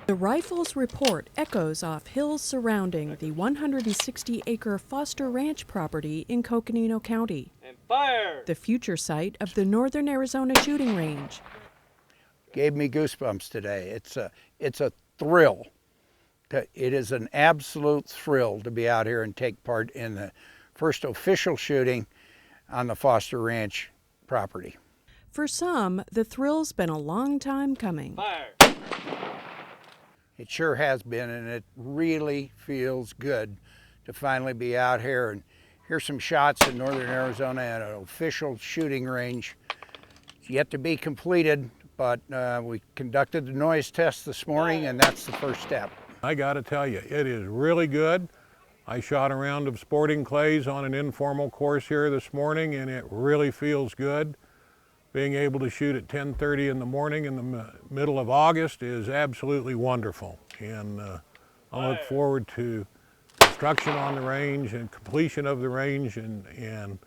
The rifle's report echoes off hills surrounding the 160-acre Foster Ranch property in Coconino County, And fire! the future site of the Northern Arizona Shooting Range. Gave me goosebumps today. It's a thrill. It is an absolute thrill to be out here and take part in the first official shooting on the Foster Ranch property. For some, the thrill's been a long time coming. Fire! It sure has been, and it really feels good to finally be out here and hear some shots in northern Arizona at an official shooting range. It's yet to be completed, but we conducted the noise test this morning, and that's the first step. I gotta tell you, it is really good. I shot a round of sporting clays on an informal course here this morning, and it really feels good. Being able to shoot at 10:30 in the morning in the middle of August is absolutely wonderful. And I look forward to construction on the range and completion of the range, and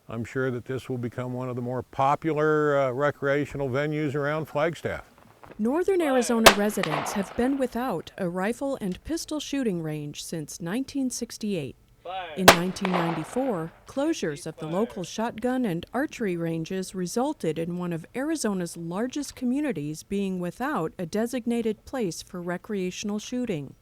I'm sure that this will become one of the more popular recreational venues around Flagstaff. Northern Arizona residents have been without a rifle and pistol shooting range since 1968. In 1994, closures of the local shotgun and archery ranges resulted in one of Arizona's largest communities being without a designated place for recreational shooting.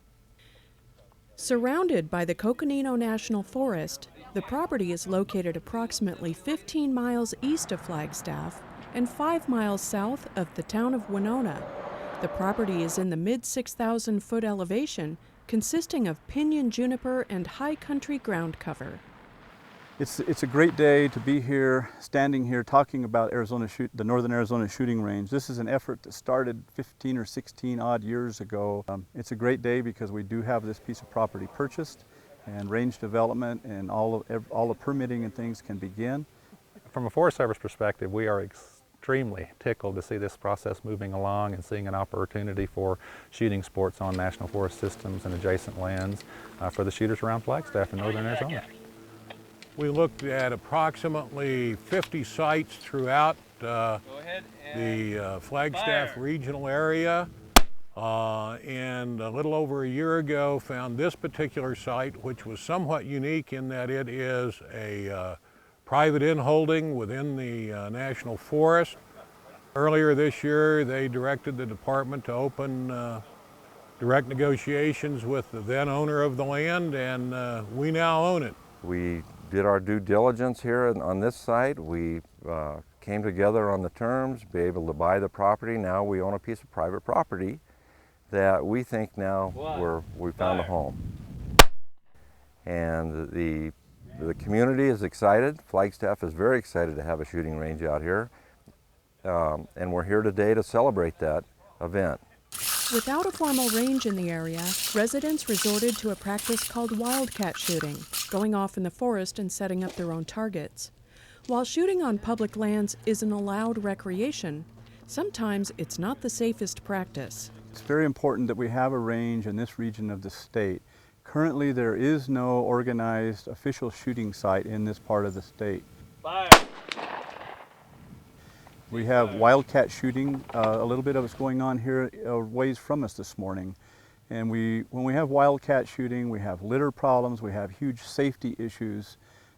Surrounded by the Coconino National Forest, the property is located approximately 15 miles east of Flagstaff and 5 miles south of the town of Winona. The property is in the mid-6,000-foot elevation, consisting of pinyon juniper and high country ground cover. It's a great day to be here, standing here, talking about the Northern Arizona Shooting Range. This is an effort that started 15 or 16 odd years ago. It's a great day because we do have this piece of property purchased, and range development and all the permitting and things can begin. From a Forest Service perspective, we are extremely tickled to see this process moving along and seeing an opportunity for shooting sports on national forest systems and adjacent lands for the shooters around Flagstaff in northern Arizona. We looked at approximately 50 sites throughout the Flagstaff regional area, and a little over a year ago found this particular site, which was somewhat unique in that it is a private inholding within the National Forest. Earlier this year, they directed the department to open direct negotiations with the then owner of the land, and we now own it. We did our due diligence here on this site. We came together on the terms, be able to buy the property. Now we own a piece of private property that we think now we found a home. And the community is excited. Flagstaff is very excited to have a shooting range out here. And we're here today to celebrate that event. Without a formal range in the area, residents resorted to a practice called wildcat shooting, going off in the forest and setting up their own targets. While shooting on public lands is an allowed recreation, sometimes it's not the safest practice. It's very important that we have a range in this region of the state. Currently, there is no organized official shooting site in this part of the state. Fire! We have wildcat shooting, a little bit of it's going on here a ways from us this morning. And when we have wildcat shooting, we have litter problems, we have huge safety issues,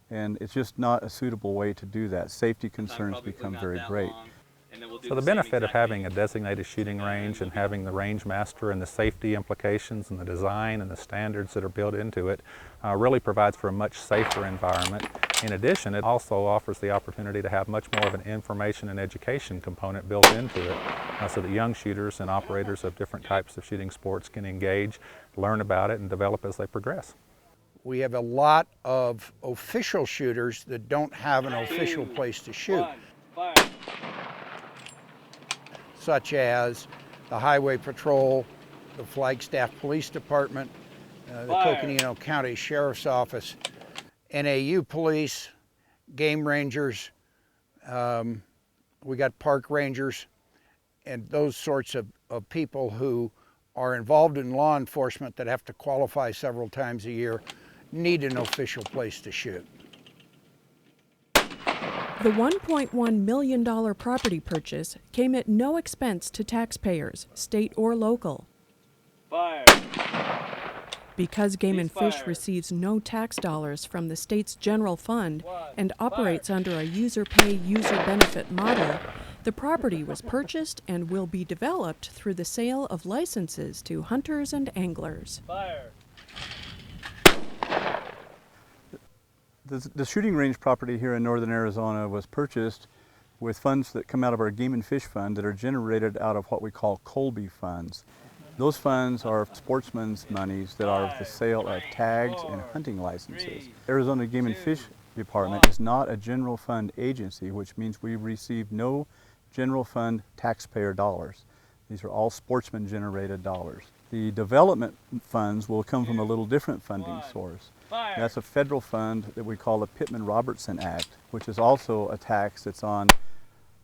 and it's just not a suitable way to do that. Safety concerns become very great. So the benefit of having a designated shooting range and having the range master and the safety implications and the design and the standards that are built into it really provides for a much safer environment. In addition, it also offers the opportunity to have much more of an information and education component built into it so that young shooters and operators of different types of shooting sports can engage, learn about it, and develop as they progress. We have a lot of official shooters that don't have an official place to shoot, such as the Highway Patrol, the Flagstaff Police Department, the Coconino County Sheriff's Office, NAU Police, Game Rangers, we got park rangers, and those sorts of people who are involved in law enforcement that have to qualify several times a year need an official place to shoot. The $1.1 million property purchase came at no expense to taxpayers, state or local. Because Game and Fish receives no tax dollars from the state's general fund and operates under a user-pay, user-benefit model, the property was purchased and will be developed through the sale of licenses to hunters and anglers. The shooting range property here in northern Arizona was purchased with funds that come out of our Game and Fish Fund that are generated out of what we call Colby funds. Those funds are sportsmen's monies that are the sale of tags and hunting licenses. Arizona Game and Fish Department is not a general fund agency, which means we receive no general fund taxpayer dollars. These are all sportsman generated dollars. The development funds will come from a little different funding source. That's a federal fund that we call the Pittman-Robertson Act, which is also a tax that's on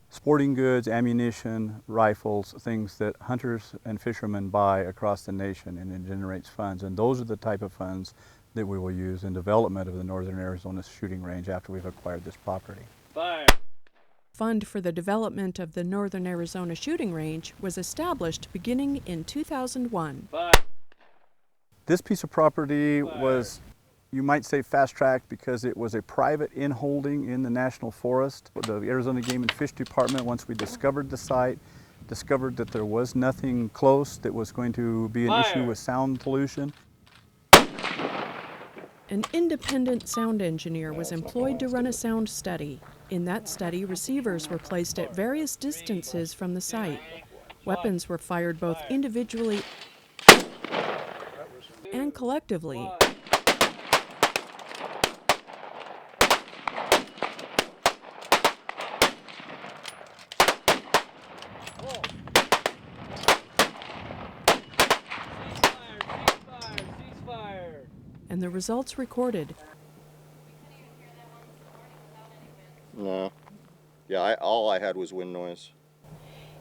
sporting goods, ammunition, rifles, things that hunters and fishermen buy across the nation, and it generates funds. And those are the type of funds that we will use in development of the northern Arizona shooting range after we've acquired this property. Fund for the development of the northern Arizona shooting range was established beginning in 2001. This piece of property was, you might say, fast-tracked because it was a private inholding in the National Forest. The Arizona Game and Fish Department, once we discovered the site, discovered that there was nothing close that was going to be an issue with sound pollution. An independent sound engineer was employed to run a sound study. In that study, receivers were placed at various distances from the site. Weapons were fired both individually and collectively. And the results recorded. No. Yeah, all I had was wind noise.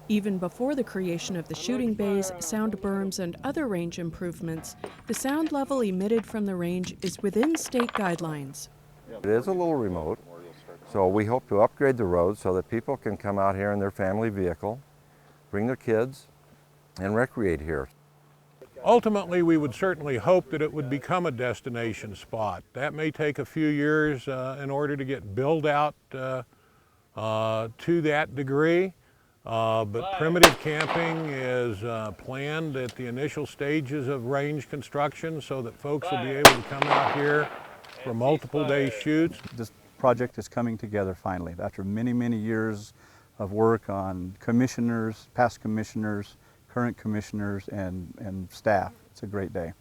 Even before the creation of the shooting bays, sound berms, and other range improvements, the sound level emitted from the range is within state guidelines. It is a little remote, so we hope to upgrade the road so that people can come out here in their family vehicle, bring their kids, and recreate here. Ultimately, we would certainly hope that it would become a destination spot. That may take a few years in order to get built out to that degree, but primitive camping is planned at the initial stages of range construction so that folks will be able to come out here for multiple day shoots. This project is coming together finally after many, many years of work on commissioners, past commissioners, current commissioners, and staff. It's a great day.